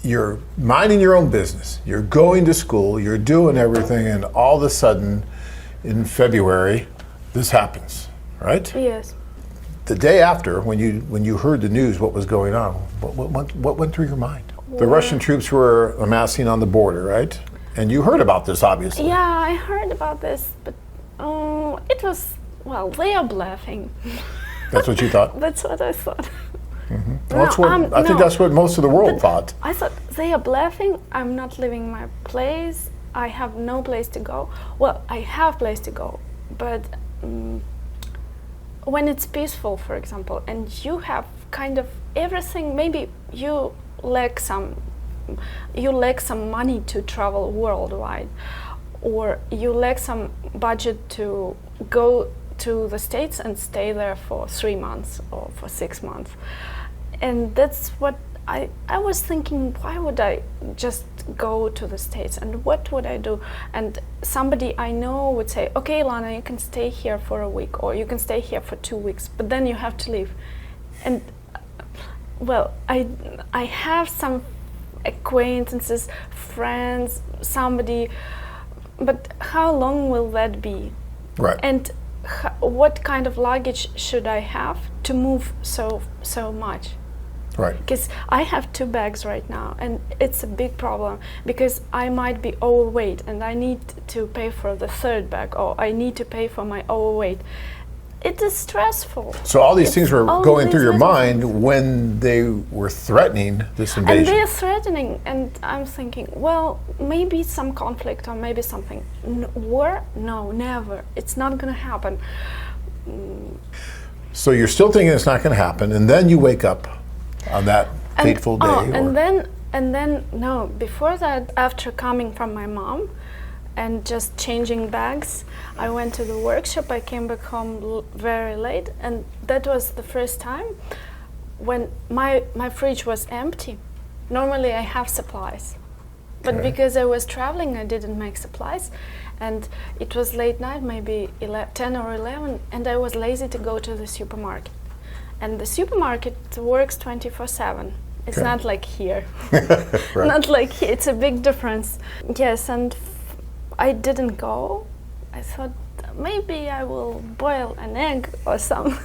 You're minding your own business. You're going to school. You're doing everything, and all of a sudden, in February, this happens, right? Yes. The day after, when you heard the news, what was going on? What went through your mind? The Russian troops were amassing on the border, right? And you heard about this, obviously. Yeah, I heard about this, but it was, well, they are bluffing. That's what you thought? That's what I thought. Mm-hmm. Well, I think that's what most of the world thought. I thought, they are bluffing. I'm not leaving my place. I have no place to go. Well, I have place to go, but when it's peaceful, for example, and you have kind of everything, maybe you lack some money to travel worldwide, or you lack some budget to go to the States and stay there for 3 months or for 6 months. And that's what I was thinking, why would I just go to the States and what would I do? And somebody I know would say, okay, Lana, you can stay here for a week or you can stay here for 2 weeks, but then you have to leave. And well, I have some acquaintances, friends, somebody, but how long will that be? Right. And what kind of luggage should I have to move so much? Right. Because I have 2 bags right now, and it's a big problem because I might be overweight and I need to pay for the 3rd bag, or I need to pay for my overweight. It is stressful. So all these things were going through your mind when they were threatening this invasion. And they're threatening, and I'm thinking, well, maybe some conflict or maybe something. War? No, never. It's not going to happen. So you're still thinking it's not going to happen, and then you wake up on that fateful day. And then no, before that, after coming from my mom and just changing bags, I went to the workshop. I came back home very late, and that was the first time when my fridge was empty. Normally I have supplies, but because I was traveling, I didn't make supplies, and it was late night, maybe 10 or 11, and I was lazy to go to the supermarket. And the supermarket works 24/7. It's not like here. Right. Not like here. It's a big difference. Yes, and I didn't go. I thought maybe I will boil an egg or some,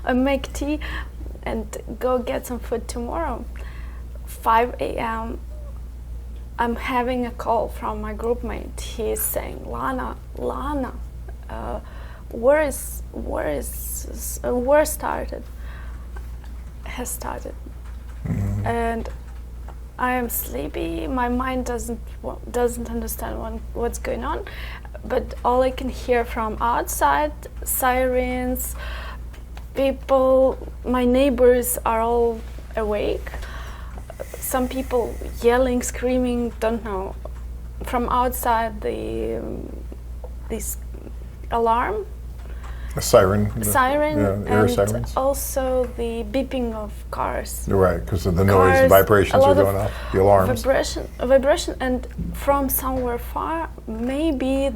or make tea and go get some food tomorrow. 5 a.m. I'm having a call from my group mate. He is saying, Lana, war has started. Mm-hmm. And I am sleepy. My mind doesn't understand what's going on, but all I can hear from outside, sirens, people, my neighbors are all awake. Some people yelling, screaming, don't know. From outside, this alarm. A siren. Air and sirens. Also the beeping of cars. You're right, because of the noise, the vibrations are going off, the alarms. Vibration, and from somewhere far, maybe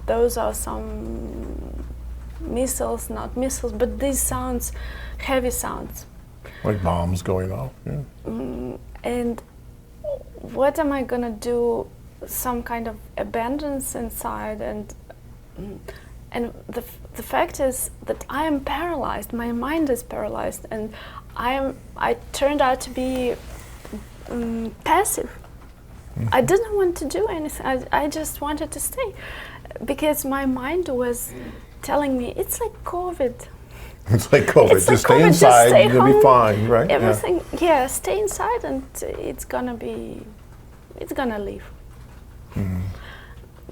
those are some missiles, not missiles, but these sounds, heavy sounds. Like bombs going off, yeah. And what am I gonna do? Some kind of abundance inside, and the fact is that I am paralyzed. My mind is paralyzed, and I turned out to be passive. Mm-hmm. I didn't want to do anything. I just wanted to stay, because my mind was telling me it's like COVID. It's like COVID. It's just like stay COVID, inside. stay You'll home, be fine, right? Everything. Yeah, stay inside, and it's gonna leave. Mm-hmm.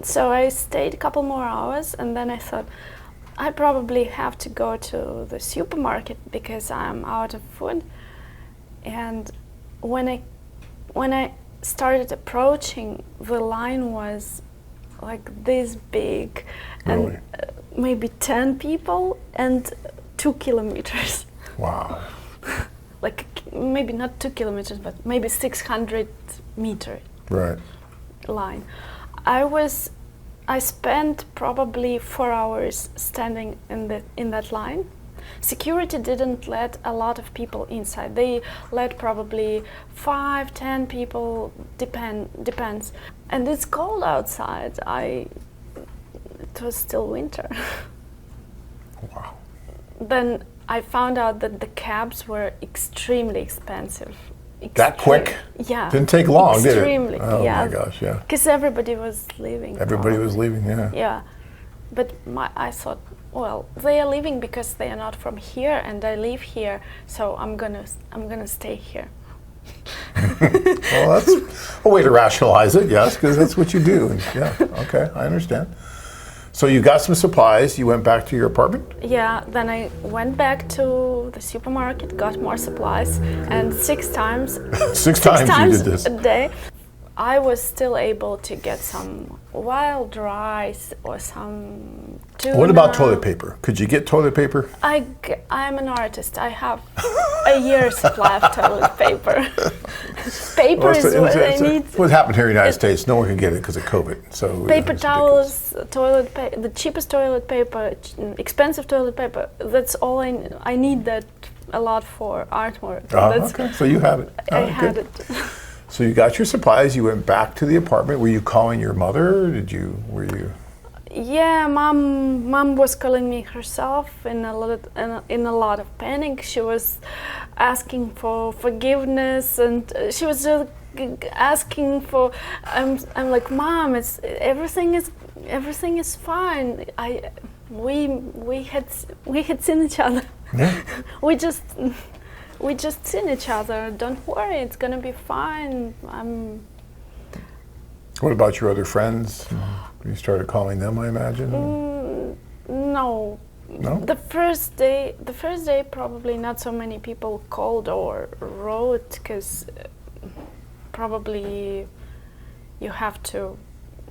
So I stayed a couple more hours, and then I thought I probably have to go to the supermarket because I'm out of food. And when I started approaching, the line was like this big, Really? and maybe 10 people and 2 kilometers. Wow. Like maybe not 2 kilometers, but maybe 600 meter Right. line. I spent probably 4 hours standing in that line, security didn't let a lot of people inside. They let probably 5, 10 people, depends. And it's cold outside. It was still winter. Wow. Then I found out that the cabs were extremely expensive. That quick? Yeah. Didn't take long, did it? Extremely. Oh yeah. my gosh, yeah. Because everybody was leaving. Everybody was leaving, yeah. Yeah. But I thought, well, they are leaving because they are not from here, and I live here, so I'm gonna stay here. Well, that's a way to rationalize it, yes, because that's what you do. And yeah, okay, I understand. So you got some supplies, you went back to your apartment? Yeah, then I went back to the supermarket, got more supplies, and 6 times, Six times you did this. a day, I was still able to get some wild rice or some tuna. What about toilet paper? Could you get toilet paper? I'm an artist. I have a year's supply of toilet paper. Paper is what I need. What happened here in the United States? No one can get it because of COVID. So Paper it's towels, toilet paper, the cheapest toilet paper, expensive toilet paper. That's all I need. That a lot for artwork. Okay, so you have it. All I right, had good. it. So you got your supplies. You went back to the apartment. Were you calling your mother? Were you? Yeah, mom was calling me herself in a lot of panic. She was asking for forgiveness, and she was just asking for. I'm like, Mom, everything is fine. We had seen each other. Yeah. We just seen each other. Don't worry, it's gonna be fine. What about your other friends? You started calling them, I imagine. No. No? The first day, probably not so many people called or wrote, because probably you have to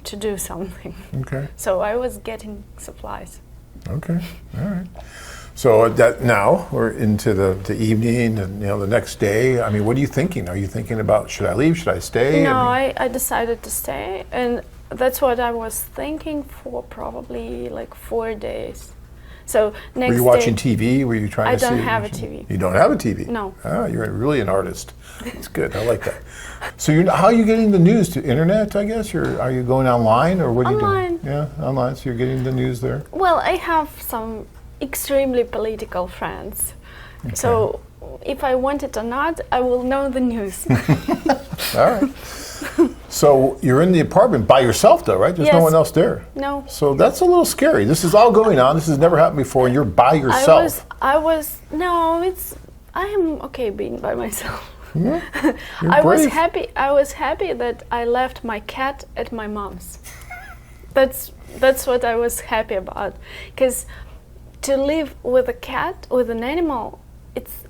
do something. Okay. So I was getting supplies. Okay. All right. So that now we're into the evening, and the next day. I mean, what are you thinking? Are you thinking about, should I leave? Should I stay? No, I decided to stay, and that's what I was thinking for probably like 4 days. So next day. Were you watching TV? Were you trying to see? I don't have a TV. You don't have a TV? No. Ah, you're really an artist. That's good. I like that. So how are you getting the news? To internet, I guess? Or are you going online, or what are you doing? Online. Yeah, online. So you're getting the news there? Well, I have some extremely political friends. Okay. So if I want it or not, I will know the news. All right. So you're in the apartment by yourself, though, right? There's no one else there. No. So that's a little scary. This is all going on. This has never happened before, and you're by yourself. I am okay being by myself. Yeah, I was happy that I left my cat at my mom's. That's what I was happy about, because to live with a cat, with an animal, it's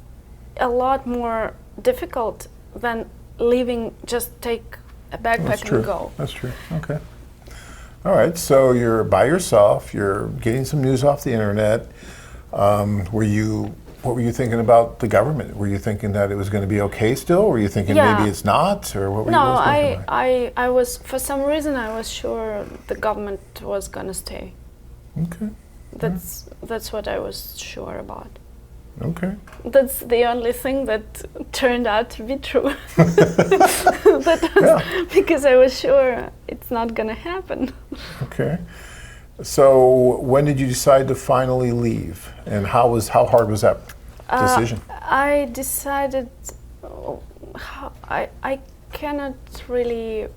a lot more difficult than take a backpack and go. That's true. Okay. All right. So you're by yourself. You're getting some news off the internet. What were you thinking about the government? Were you thinking that it was going to be okay still? Or were you thinking maybe it's not? Or what were you thinking? I was, for some reason, I was sure the government was going to stay. Okay. That's what I was sure about. Okay. That's the only thing that turned out to be true. Because I was sure it's not going to happen. Okay. So when did you decide to finally leave? And how hard was that decision? I decided I cannot really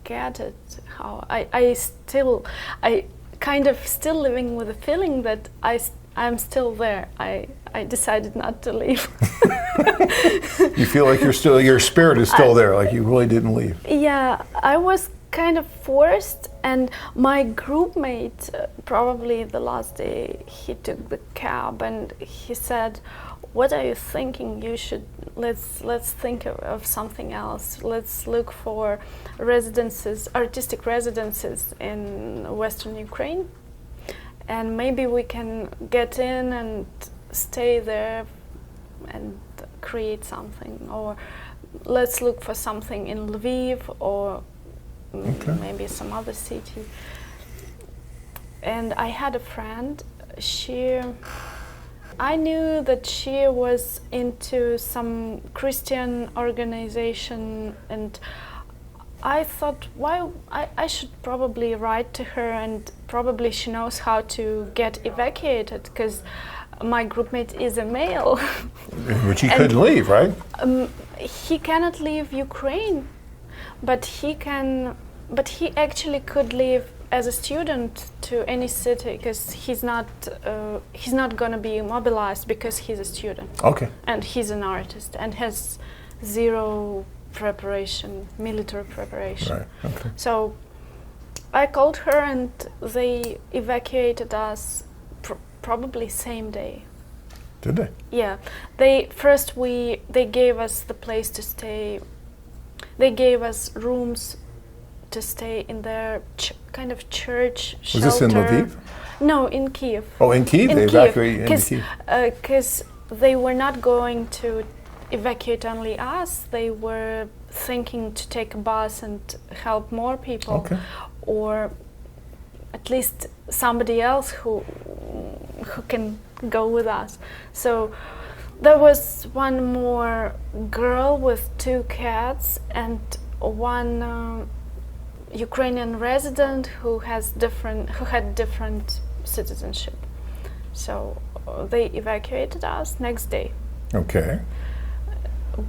get it. How I kind of still living with the feeling that I'm still there. I decided not to leave. You feel like your spirit is still there, like you really didn't leave. Yeah, I was kind of forced, and my group mate, probably the last day, he took the cab and he said, "What are you thinking? Let's think of something else. Let's look for artistic residences in Western Ukraine, and maybe we can get in and stay there and create something. Or let's look for something in Lviv or maybe some other city." And I had a friend, I knew that she was into some Christian organization, and I thought, I should probably write to her, and probably she knows how to get evacuated, because my groupmate is a male. Which he couldn't leave, right? He cannot leave Ukraine, but he actually could leave as a student to any city, because he's not going to be mobilized because he's a student. Okay. And he's an artist and has zero preparation, military preparation. Right. Okay. So I called her, and they evacuated us probably same day. Did they? Yeah. They gave us the place to stay. They gave us rooms to stay in their kind of church shelter. Was this in Lviv? No, in Kiev. Oh, in Kiev? They evacuated in Kiev. Because they were not going to evacuate only us. They were thinking to take a bus and help more people. Okay. Or at least somebody else who can go with us. So there was one more girl with 2 cats and one Ukrainian resident who had different citizenship. So they evacuated us next day. Okay.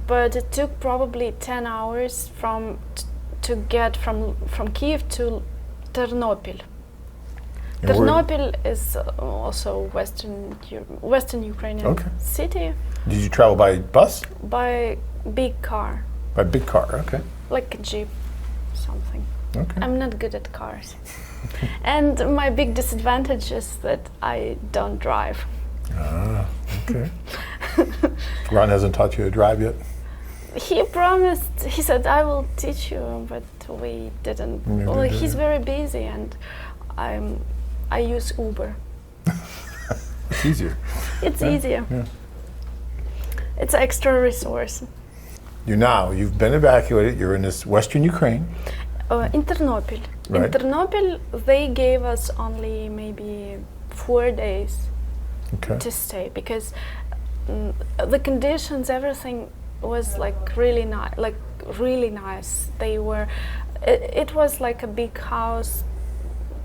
But it took probably 10 hours to get from Kiev to Ternopil. And Ternopil is also Western Ukrainian city. Did you travel by bus? By big car. By big car, okay. Like a jeep, something. Okay. I'm not good at cars. And my big disadvantage is that I don't drive. Ah, okay. Ron hasn't taught you to drive yet? He promised, he said, I will teach you, but we didn't. Well, he's very busy, and I use Uber. It's easier. It's easier. Yeah. It's extra resource. You've been evacuated, you're in this Western Ukraine. In Ternopil. Right. In Ternopil, they gave us only maybe 4 days to stay, because the conditions, everything was really nice. They were, it was like a big house,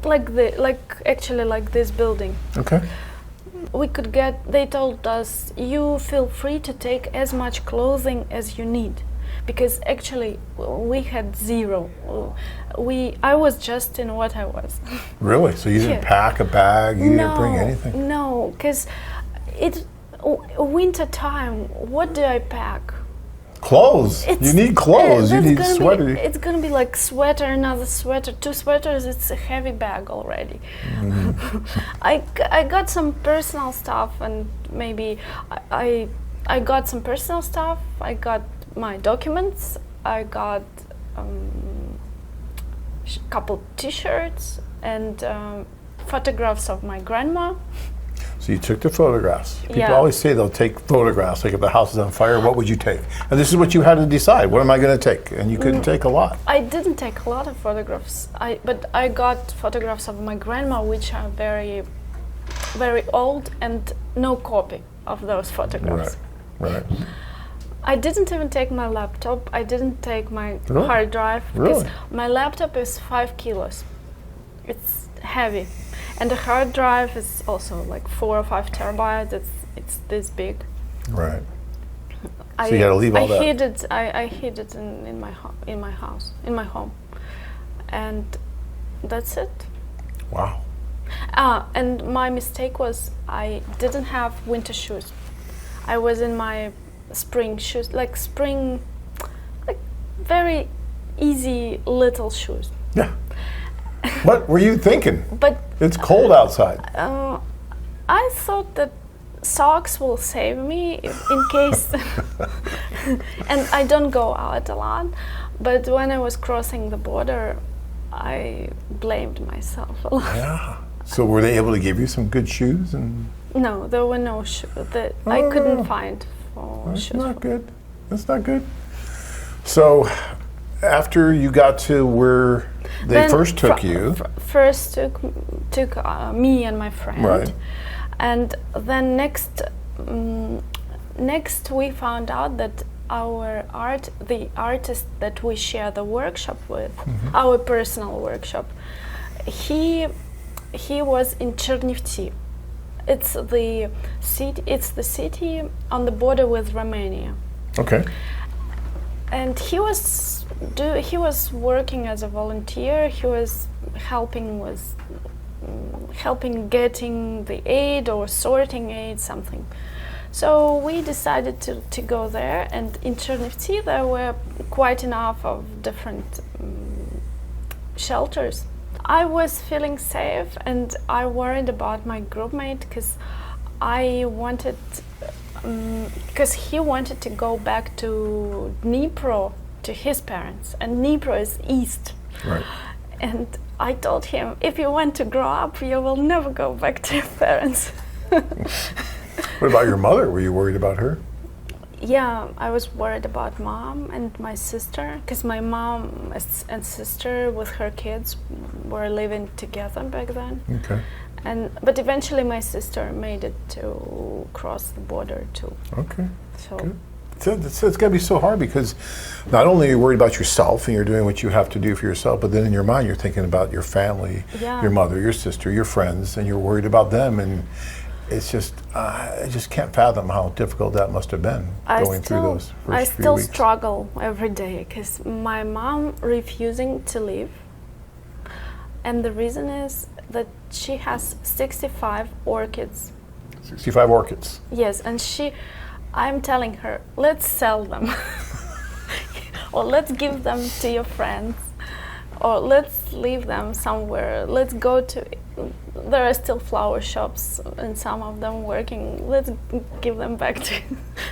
actually like this building. Okay. We could they told us, you feel free to take as much clothing as you need, because actually we had zero. I was just in what I was. Really? So you didn't pack a bag? You didn't bring anything? No, because it's winter time. What do I pack? Clothes. You need clothes. You need sweater. It's gonna be like sweater, another sweater, 2 sweaters. It's a heavy bag already. I got some personal stuff, and maybe I got some personal stuff. I got my documents. I got a couple T-shirts and photographs of my grandma. So you took the photographs. People always say they'll take photographs. Like if the house is on fire, what would you take? And this is what you had to decide. What am I going to take? And you couldn't take a lot. I didn't take a lot of photographs. But I got photographs of my grandma, which are very, very old, and no copy of those photographs. Right. I didn't even take my laptop. I didn't take my hard drive, because my laptop is 5 kilos. It's heavy. And the hard drive is also like 4 or 5 terabytes. It's this big. Right. So you got to leave all that. I hid it in my house, in my home, and that's it. Wow. And my mistake was I didn't have winter shoes. I was in my spring shoes, like very easy little shoes. Yeah. What were you thinking? But it's cold outside. I thought that socks will save me in case, and I don't go out a lot. But when I was crossing the border, I blamed myself a lot. Yeah. So were they able to give you some good shoes? And no, there were no shoes that I couldn't find for that's shoes. Not good. That's not good. So after you got to where they first took you, first took me and my friend, right? And then next we found out that the artist that we share the workshop with, our personal workshop, he was in Chernivtsi. It's the city on the border with Romania. Okay. And he was working as a volunteer. He was helping getting the aid or sorting aid, something. So we decided to go there, and in Chernivtsi there were quite enough of different shelters. I was feeling safe, and I worried about my groupmate because he wanted to go back to Dnipro to his parents, and Dnipro is east. Right. And I told him, if you want to grow up, you will never go back to your parents. What about your mother? Were you worried about her? Yeah, I was worried about mom and my sister, because my mom and sister with her kids were living together back then. Okay. But eventually my sister made it to cross the border too. Okay. So. Good. So it's got to be so hard, because not only are you worried about yourself and you're doing what you have to do for yourself, but then in your mind you're thinking about your family, your mother, your sister, your friends, and you're worried about them. And it's just, I just can't fathom how difficult that must have been going through those first 3 weeks. I still struggle every day, because my mom refusing to leave. And the reason is that she has 65 orchids. 65 orchids. Yes, and I'm telling her, let's sell them. Or let's give them to your friends. Or let's leave them somewhere. Let's go to, there are still flower shops and some of them working. Let's give them back to,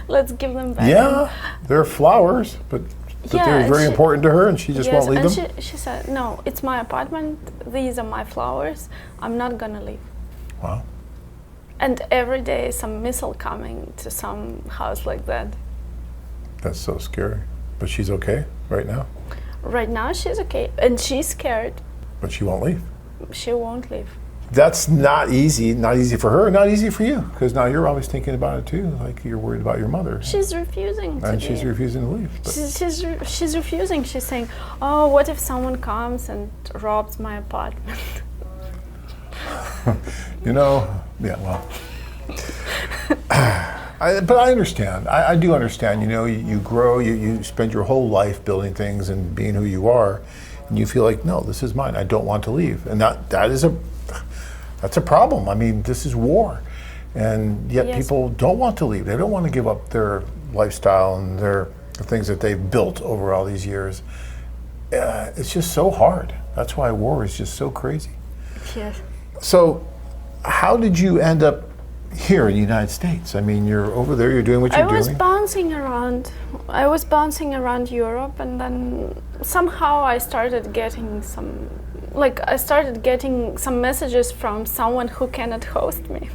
let's give them back. Yeah, they're flowers, but they're very important to her, and she just won't leave them? And she said, no, it's my apartment, these are my flowers, I'm not gonna leave. Wow. And every day some missile coming to some house like that. That's so scary. But she's okay right now? Right now she's okay, and she's scared. But she won't leave? She won't leave. That's not easy for her, not easy for you, because now you're always thinking about it too, like you're worried about your mother. She's refusing to And she's refusing to leave. She's refusing. She's saying, oh, what if someone comes and robs my apartment? Yeah, well. But I understand. I do understand. You grow, you spend your whole life building things and being who you are, and you feel like, no, this is mine. I don't want to leave. And that's a problem. I mean, this is war. And yet people don't want to leave. They don't want to give up their lifestyle and the things that they've built over all these years. It's just so hard. That's why war is just so crazy. Yes. So how did you end up here in the United States? I mean, you're over there, you're doing what you're doing. I was bouncing around. I was bouncing around Europe, and then somehow I started getting some messages from someone who cannot host me.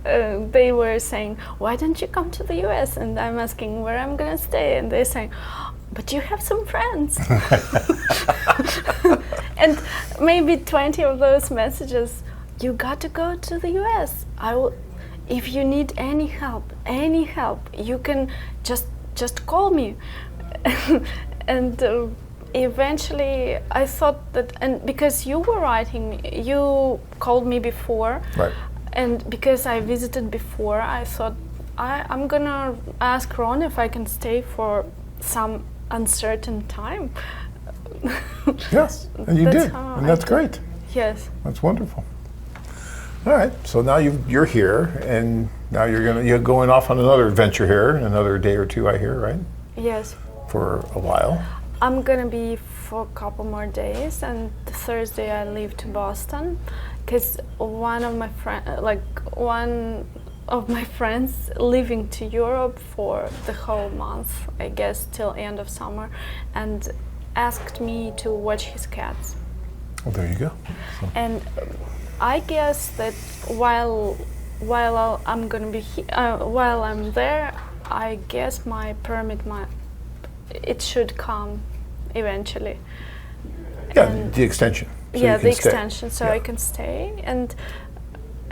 They were saying, why don't you come to the US? And I'm asking where I'm gonna stay, and they're saying, but you have some friends. And maybe 20 of those messages, you got to go to the US. If you need any help, you can just call me. And eventually I thought that, and because you were writing, you called me before. Right. And because I visited before, I thought I'm gonna ask Ron if I can stay for some uncertain time. Yes, and you did, and that's great. Yes. That's wonderful. All right, so now you're here, and now you're going off on another adventure here, another day or two, I hear, right? Yes. For a while. I'm gonna be for a couple more days, and Thursday I leave to Boston, because one of my friends leaving to Europe for the whole month, I guess till end of summer, and asked me to watch his cats. Well, there you go. So. And I guess that while I'm gonna be while I'm there, I guess my permit it should come eventually. Yeah, the extension. So the extension, so I can stay.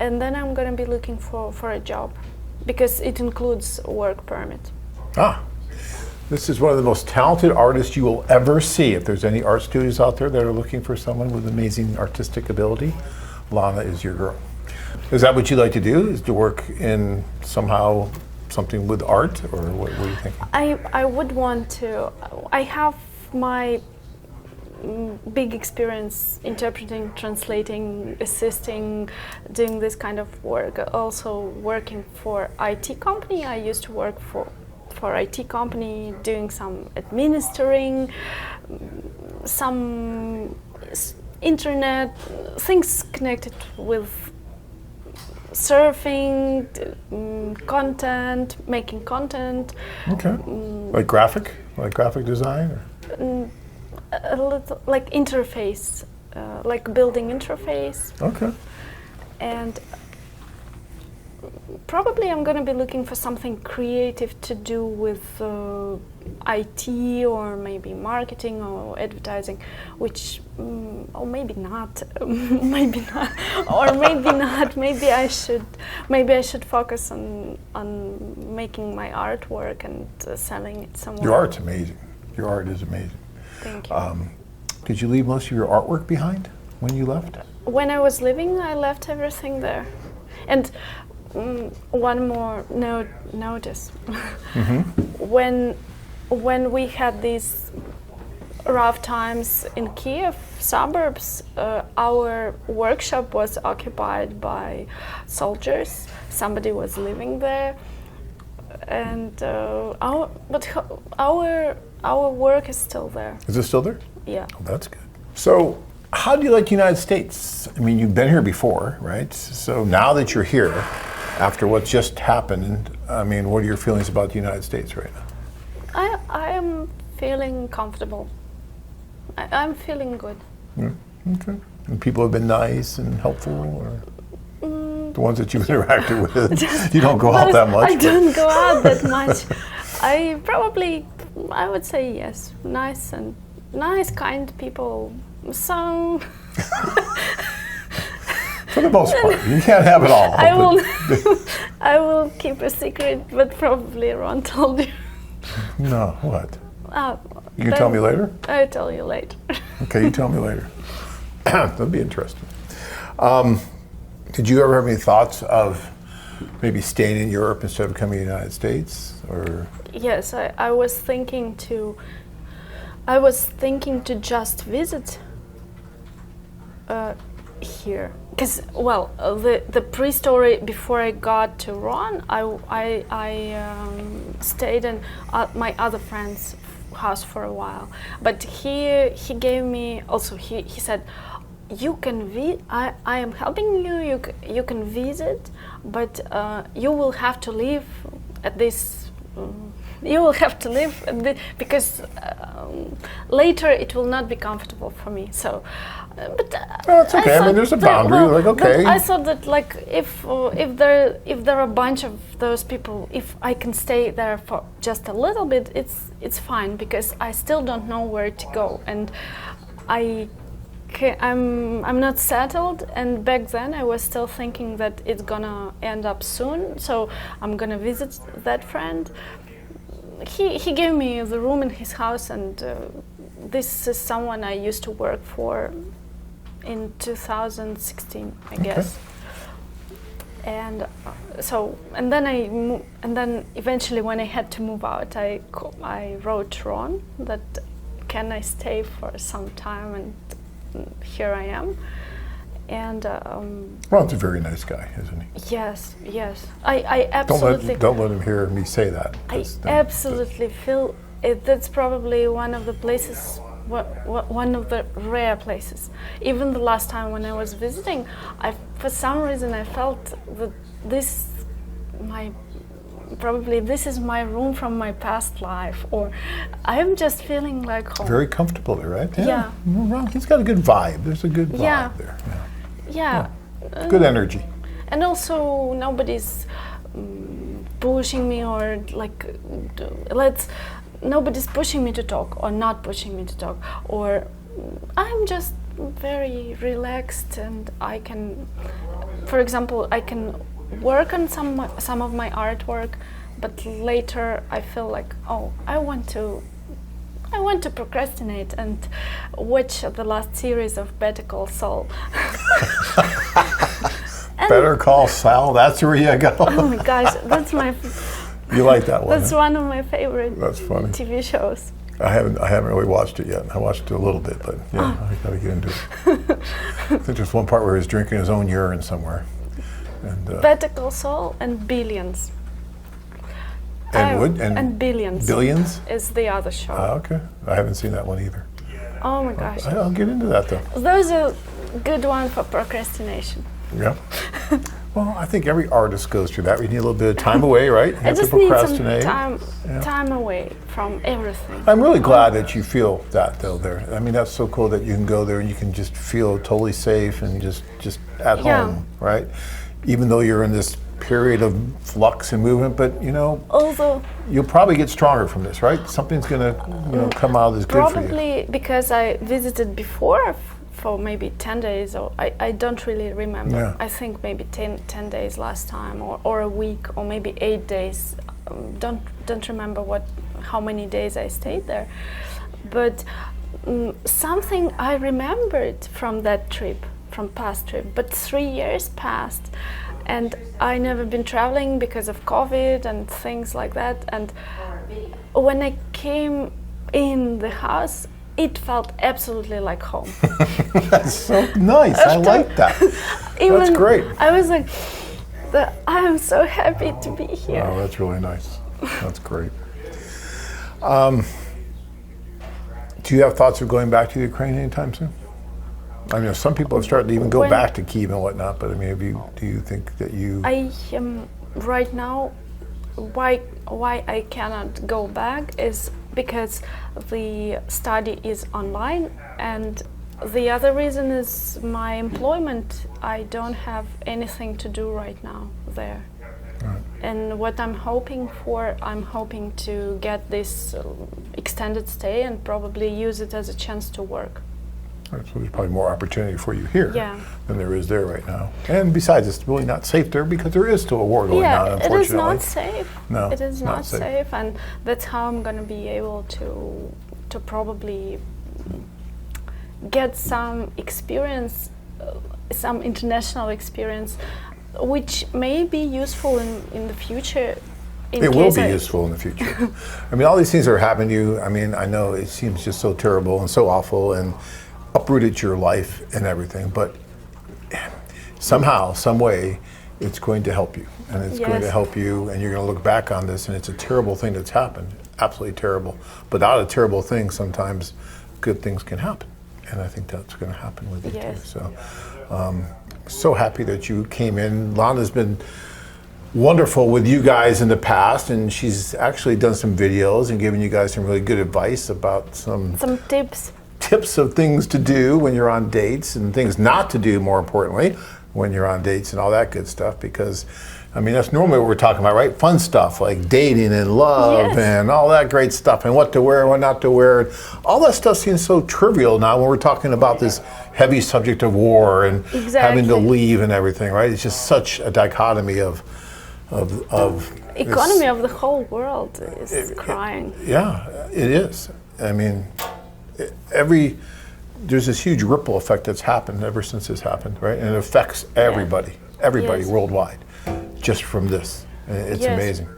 and then I'm gonna be looking for a job, because it includes work permit. Ah, this is one of the most talented artists you will ever see. If there's any art studios out there that are looking for someone with amazing artistic ability, Lana is your girl. Is that what you like to do? Is to work in somehow something with art, or what are you thinking? I would want to. I have my big experience interpreting, translating, assisting, doing this kind of work. Also working for IT company. I used to work for IT company, doing some administering, some internet things connected with surfing, content, making content. Okay. Like graphic design? Or? A little like interface, like building interface. Okay. And probably I'm going to be looking for something creative to do with IT, or maybe marketing or advertising, which, or maybe not, maybe not, or maybe not. Maybe I should focus on making my artwork and selling it somewhere. Your art's amazing. Your art is amazing. Thank you. Did you leave most of your artwork behind when you left? When I was leaving, I left everything there. And one more notice. Mm-hmm. When we had these rough times in Kiev suburbs, our workshop was occupied by soldiers. Somebody was living there, and our work is still there. Is it still there? Yeah. Oh, that's good. So, how do you like the United States? I mean, you've been here before, right? So now that you're here, after what just happened, I mean, what are your feelings about the United States right now? I am feeling comfortable. I'm feeling good. Yeah. Okay. And people have been nice and helpful, or the ones that you've interacted with? You don't go out that much. I don't go out that much. I would say yes. Nice, kind people. So for the most part, you can't have it all. I will keep a secret, but probably Ron told you. No, what? You can tell me later? I'll tell you later. Okay, you tell me later. That'll be interesting. Did you ever have any thoughts of maybe staying in Europe instead of coming to the United States? Or yes, I was thinking to just visit here, because the pre-story before I got to Ron, I stayed in my other friend's house for a while, but he gave me also, he said, you can I am helping you, you can visit, but you will have to live at this. You will have to live at this, because later it will not be comfortable for me. So, but it's okay. I mean, there's a boundary. Okay. I thought that if there are a bunch of those people, if I can stay there for just a little bit, it's fine, because I still don't know where to go, and I'm not settled, and back then I was still thinking that it's gonna end up soon, so I'm gonna visit that friend. He gave me the room in his house, and this is someone I used to work for in 2016, I guess. And and then eventually, when I had to move out, I wrote Ron that can I stay for some time, and here I am. And Ron's a very nice guy, isn't he? Yes. I absolutely don't let him hear me say that. I absolutely feel it. That's probably one of the places, one of the rare places. Even the last time when I was visiting, for some reason I felt that this is my room from my past life, or I'm just feeling like home. Very comfortable there, right? Yeah. Well, he's got a good vibe. There's a good vibe there. Yeah. Good energy. And also nobody's pushing me, or nobody's pushing me to talk or not pushing me to talk, or I'm just very relaxed, and I can for example, I can work on some of my artwork, but later I feel like, oh, I want to procrastinate and watch the last series of Better Call Saul. Better Call Saul, that's where you go. Oh my gosh, that's my. You like that one? That's one of my favorite. That's funny. TV shows. I haven't really watched it yet. I watched it a little bit, but yeah, I gotta get into it. I think there's one part where he's drinking his own urine somewhere. And, Better Call Saul and Billions. And Billions. Billions is the other show. Okay, I haven't seen that one either. Oh my gosh. I'll get into that though. Those are good one for procrastination. Yeah. Well, I think every artist goes through that. We need a little bit of time away, right? You I have just to need some procrastinate. time away from everything. I'm really glad that you feel that though there. I mean, that's so cool that you can go there and you can just feel totally safe and just at home, right? Even though you're in this period of flux and movement, but Although you'll probably get stronger from this, right? Something's gonna come out that's good for you. probably because I visited before for maybe 10 days, or I don't really remember. Yeah. I think maybe 10 days last time, or a week, or maybe 8 days. Don't remember how many days I stayed there. But something I remembered from that trip, from past trip, but 3 years passed. And I never been traveling because of COVID and things like that. And when I came in the house, it felt absolutely like home. That's so nice. I like that. That's great. I was like, I am so happy to be here. Oh, that's really nice. That's great. Do you have thoughts of going back to Ukraine anytime soon? I mean, some people have started to even go back to Kyiv and whatnot, but I mean, do you think that you... I right now, why I cannot go back is because the study is online, and the other reason is my employment. I don't have anything to do right now there. Right. And what I'm hoping to get this extended stay and probably use it as a chance to work. Right, so there's probably more opportunity for you here than there is there right now. And besides, it's really not safe there because there is still a war going on, unfortunately. It is not safe. No, it is not safe. safe, and that's how I'm going to be able to probably get some experience, some international experience, which may be useful in the future. It will be useful in the future. I mean, all these things are happening to you. I mean, I know it seems just so terrible and so awful and uprooted your life and everything, but somehow, some way, it's going to help you, and it's going to help you, and you're going to look back on this, and it's a terrible thing that's happened, absolutely terrible. But out of terrible things, sometimes good things can happen, and I think that's going to happen with you too. So happy that you came in. Lana's been wonderful with you guys in the past, and she's actually done some videos and given you guys some really good advice about some tips of things to do when you're on dates and things not to do, more importantly, when you're on dates and all that good stuff, because I mean, that's normally what we're talking about, right? Fun stuff like dating and love and all that great stuff, and what to wear and what not to wear. All that stuff seems so trivial now when we're talking about this heavy subject of war and having to leave and everything, right? It's just such a dichotomy of economy of the whole world is crying. It is. I mean, there's this huge ripple effect that's happened ever since this happened, right? And it affects everybody worldwide, just from this. It's amazing.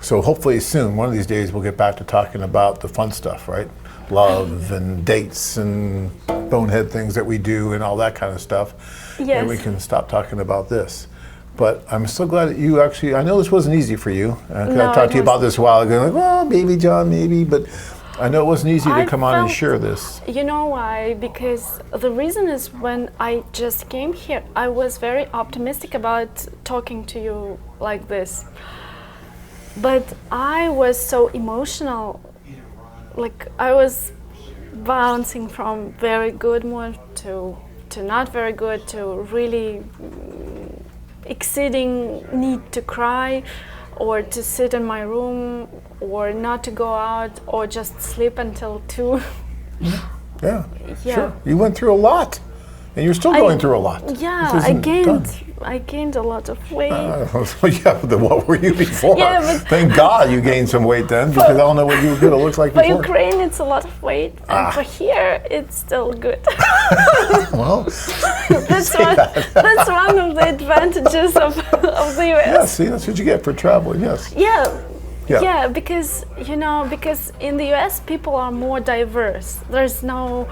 So hopefully soon, one of these days, we'll get back to talking about the fun stuff, right? Love and dates and bonehead things that we do and all that kind of stuff. And we can stop talking about this. But I'm so glad that you actually, I know this wasn't easy for you. I talked to you about this a while ago, like, well, maybe, John, maybe, but I know it wasn't easy to come on and share this. You know why? Because the reason is when I just came here, I was very optimistic about talking to you like this. But I was so emotional, like I was bouncing from very good mood to not very good to really exceeding need to cry, or to sit in my room, or not to go out, or just sleep until 2. Sure. You went through a lot. And you're still going through a lot. Yeah, This isn't done. I gained a lot of weight. Yeah, but then what were you before? Yeah, but- Thank God you gained some weight then, because I don't know what you were going to look like For before. Ukraine, it's a lot of weight, and for here, it's still good. Well, That's one of the advantages of the US. yeah, see, that's what you get for traveling, yes. Yeah. Yeah. Yeah, because because in the US people are more diverse. There's no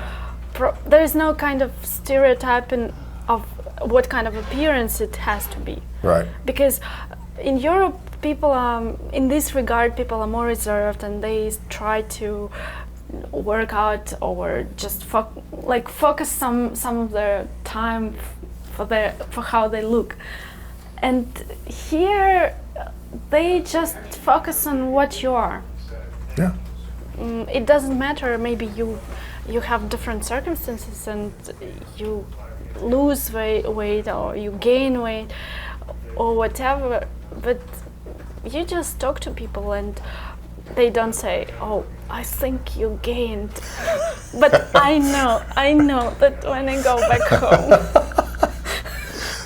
kind of stereotyping of what kind of appearance it has to be. Right. Because in Europe, people in this regard, people are more reserved, and they try to work out or just focus some of their time for how they look. And here, they just focus on what you are. Yeah. It doesn't matter. Maybe you have different circumstances and you lose weight or you gain weight or whatever, but you just talk to people and they don't say, "Oh, I think you gained," but I know that when I go back home.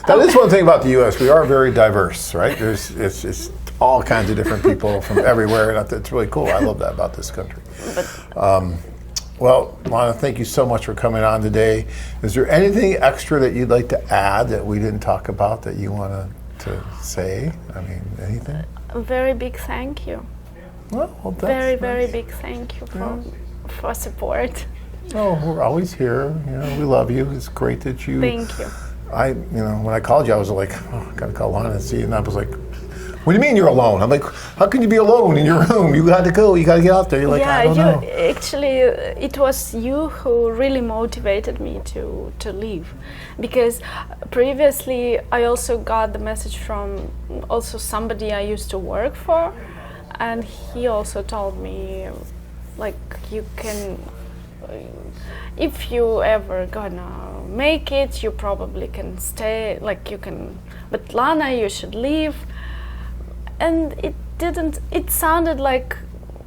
That is one thing about the U.S. We are very diverse, right? It's all kinds of different people from everywhere, and it's really cool. I love that about this country. Well, Lana, thank you so much for coming on today. Is there anything extra that you'd like to add that we didn't talk about that you want to say? I mean, anything? A very big thank you. Well, that's Very, nice. very big thank you for support. Oh, we're always here. You know, we love you. It's great that you. Thank you. When I called you, I was like, oh, I gotta call Lana and see. And I was like, what do you mean you're alone? I'm like, how can you be alone in your room? You got to go. You got to get out there. You're like, I don't know. Actually, it was you who really motivated me to leave, because previously I also got the message from also somebody I used to work for, and he also told me, like, you can, if you ever gonna make it, you probably can stay. Like, you can, but Lana, you should leave. And it didn't. It sounded like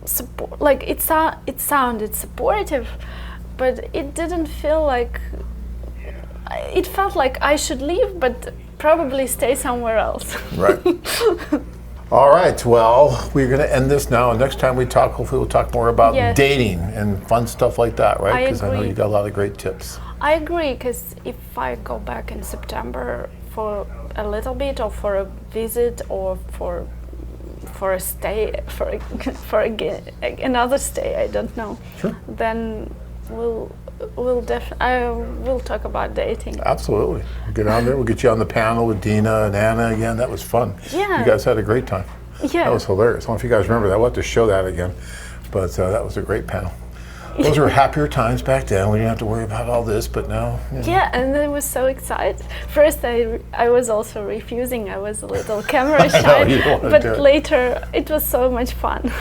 support. Like it sounded supportive, but it didn't feel like. It felt like I should leave, but probably stay somewhere else. Right. All right. Well, we're going to end this now. And next time we talk, hopefully we'll talk more about dating and fun stuff like that, right? Because I know you got a lot of great tips. I agree, because if I go back in September for a little bit, or for a visit, or for a stay, for another stay, I don't know. Sure. Then I will talk about dating. Absolutely. We'll get on there. We'll get you on the panel with Dina and Anna again. That was fun. Yeah. You guys had a great time. Yeah. That was hilarious. I don't know if you guys remember that. We'll have to show that again. But that was a great panel. Those were happier times back then. We didn't have to worry about all this, but now. You know. Yeah, and I was so excited. First, I was also refusing. I was a little camera shy, you don't wanna but do it. later it was so much fun.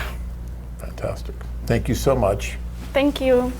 Fantastic. Thank you so much. Thank you.